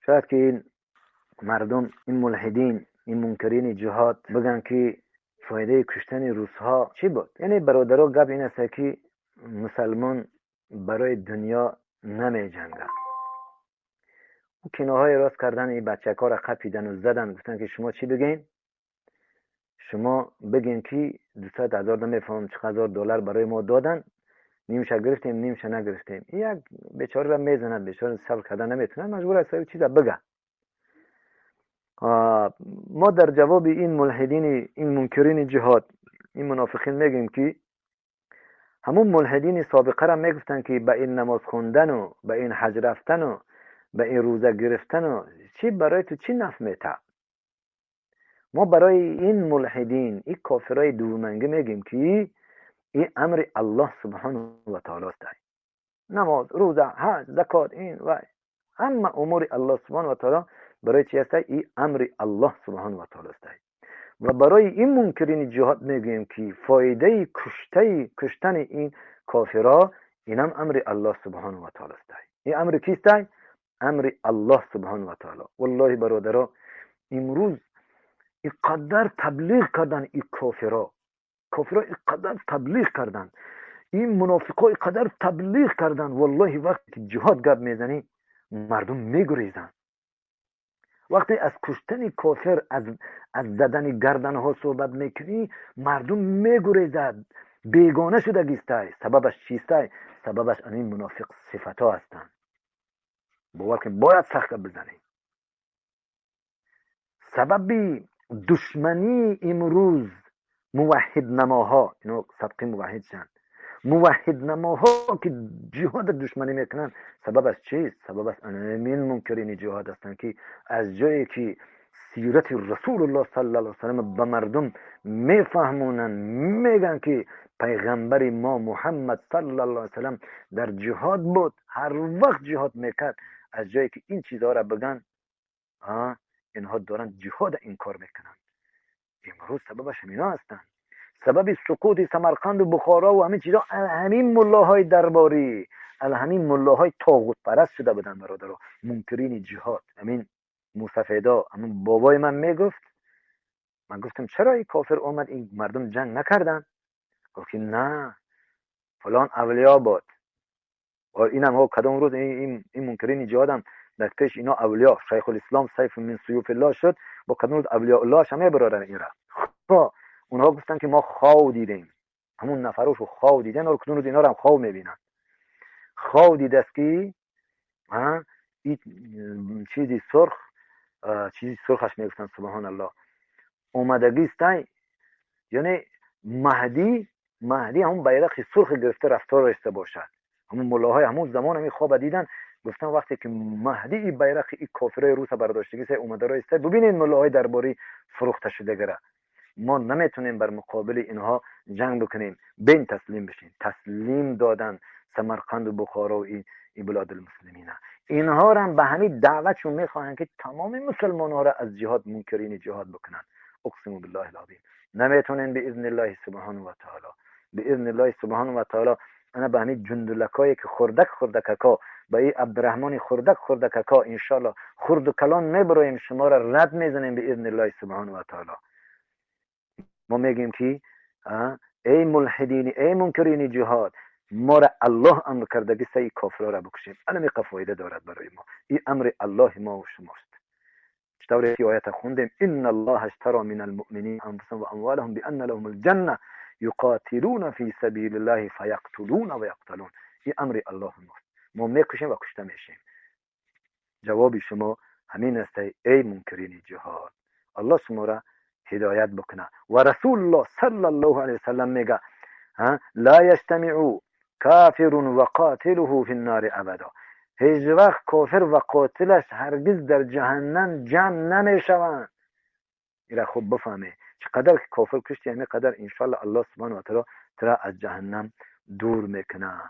شاید که این مردم، این ملحدین، این منکرین جهاد بگن که فایده کشتن روسها چی بود؟ یعنی برادرها گپ این است که مسلمان برای دنیا نمی جنگه. او کنایه‌های راست کردن این بچه‌ها را خپیدن و زدن، گفتن که شما چی بگین؟ شما بگین که 200,000 نمیفهم چقدر دلار برای ما دادن، نیمشه گرفتیم نیمشه نگرفتیم. یک بیچاره را میزنن، بیچاره صبر کردن نمیتونه، مجبور است این چیزا بگه. ما در جواب این ملحدین، این منکرین جهاد، این منافقین میگیم که همون ملحدین سابقه را میگفتن که به این نماز خوندن و به این حج رفتن و به این روزه گرفتن و چی برای تو چی نفع میته. ما برای این ملحدین، این کافرای دومنگه میگیم که این امر الله سبحانه و تعالی است. نماز، روزه، حج، زکات، این و اما امور الله سبحانه و تعالی برای چی است؟ این امر الله سبحانه و تعالی است. و برای این منکرین جهاد میگیم که فایده کشتن این کافرها اینم امر الله سبحانه و تعالی است. این امر کیست؟ امر الله سبحانه و تعالی. والله برادرها، امروز اینقدر تبلیغ کردن این کافرها اینقدر تبلیغ کردن، این منافقا اینقدر تبلیغ کردن، والله وقتی که جهاد گپ میزنی مردم میگریزن. وقتی از کشتن کافر، از زدن گردن ها صحبت میکنی، مردم میگریزد، بیگانه شده گیسته. سببش چیسته؟ سببش این منافق صفت ها هستند. باور کن باید سخت بزنی. سبب دشمنی امروز موحد نماها، اینو صدقی موحد شن، موحد نماها که جهاد دشمنی میکنن، سببش چیست؟ سببش این منکرین جهاد هستند که از جایی که سیرت رسول الله صلی الله علیه وسلم به مردم میفهمونن، میگن که پیغمبر ما محمد صلی الله علیه وسلم در جهاد بود، هر وقت جهاد میکرد، از جایی که این چیزها را بگن، اینها دارن جهاد انکار میکنن. امروز سببش همینا هستن. سبب سقوط سمرقند و بخارا و همین چیزا همین ملاهای درباری، همین ملاهای طاغوت پرست شده بودن برادرها، منکرین جهاد. همین موسفیدا، همین بابای من میگفت، من گفتم چرا این کافر اومد این مردم جنگ نکردن؟ گفت نه فلان اولیا بود. و اینم ها کدام روز این منکرین جهاد هم در پیش اینا اولیا، شیخ الاسلام سیف من سیوف الله شد، با کدام روز اولیاء الله همه برادر ایران. اونها گفتن که ما خواو دیدیم، همون نفروشو خواو دیدن، و کدوم روز اینا رو هم خواو میبینن. خواو دیده است که این چیزی سرخش میگفتن، سبحان الله، اومدگی است. یعنی مهدی همون بیرق سرخ گرفته رفتار رشته باشد. همون ملاهای همون زمان همی خواب دیدن، گفتن وقتی که مهدی این بیرق این کافرای روس برداشتگی سه اومده را است، ببینید ملاهای درباری فروخته شده گره. ما نمیتونیم بر مقابل اینها جنگ بکنیم، بین تسلیم بشین. تسلیم دادن سمرقند و بخارا و این بلاد المسلمین. اینها را به همین دعوتشون میخواهند که تمام مسلمان ها را از جهاد، منکرین جهاد بکنن. اقسم بالله العظیم نمیتونین باذن الله سبحانه و تعالی. باذن الله سبحانه و تعالی انا به همین جندلکایی که خردککا با این عبدالرحمن خردککا ان شاء الله خرد و کلان میبرایم، شما را رد میزنیم باذن الله سبحانه و تعالی. ما میگیم که ای ملحدین، ای منکرین جهاد، ما را الله امر کرده که سه کافرها را بکشیم. الان فایده دارد برای ما. این امر الله ما و شماست. چطوری که آیت خوندیم ان الله اشترى من المؤمنین انفسهم و اموالهم بان لهم الجنه یقاتلون فی سبیل الله فیقتلون و یقتلون. این امر الله ماست. ما میکشیم و کشته میشیم. جواب شما همین است ای منکرین جهاد. الله شما را هدایت بکنه. و رسول الله صلی الله علیه وسلم میگه لا یجتمع کافر و قاتله فی النار ابدا. هیچ وقت کافر و قاتلش هرگز در جهنم جمع نمیشوند. این خوب بفهمه. چقدر که کافر کشتی همه قدر انشاءالله الله سبحانه و تعالی ترا از جهنم دور میکنه.